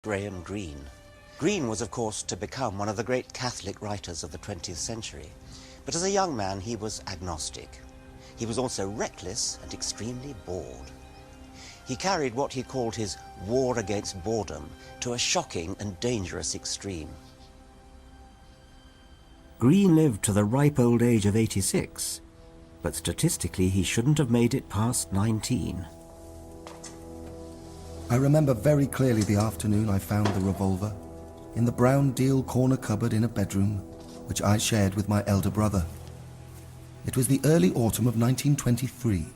Graham Greene. Greene was, of course, to become one of the great Catholic writers of the 20th century. But as a young man, he was agnostic. He was also reckless and extremely bored. He carried what he called his war against boredom to a shocking and dangerous extreme. Greene lived to the ripe old age of 86, but statistically he shouldn't have made it past 19. I remember very clearly the afternoon I found the revolver in the brown deal corner cupboard in a bedroom, which I shared with my elder brother. It was the early autumn of 1923.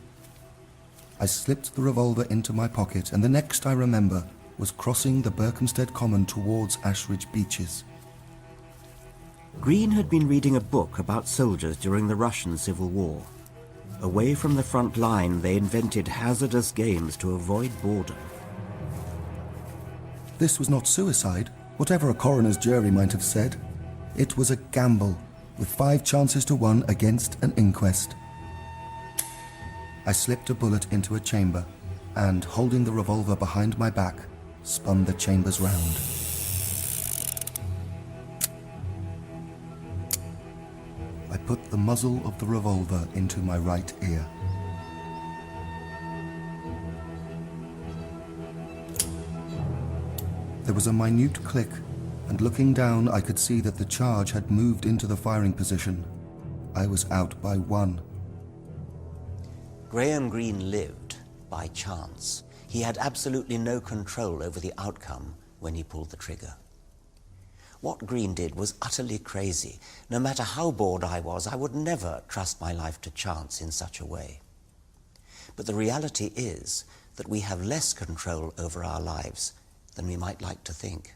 I slipped the revolver into my pocket, and the next I remember was crossing the Berkhamsted Common towards Ashridge Beaches. Greene had been reading a book about soldiers during the Russian Civil War. Away from the front line, they invented hazardous games to avoid boredom. This was not suicide, whatever a coroner's jury might have said. It was a gamble, with 5 chances to 1 against an inquest. I slipped a bullet into a chamber, and, holding the revolver behind my back, spun the chambers round. I put the muzzle of the revolver into my right ear. There was a minute click, and looking down, I could see that the charge had moved into the firing position. I was out by 1. Graham Greene lived by chance. He had absolutely no control over the outcome when he pulled the trigger. What Greene did was utterly crazy. No matter how bored I was, I would never trust my life to chance in such a way. But the reality is that we have less control over our lives than we might like to think.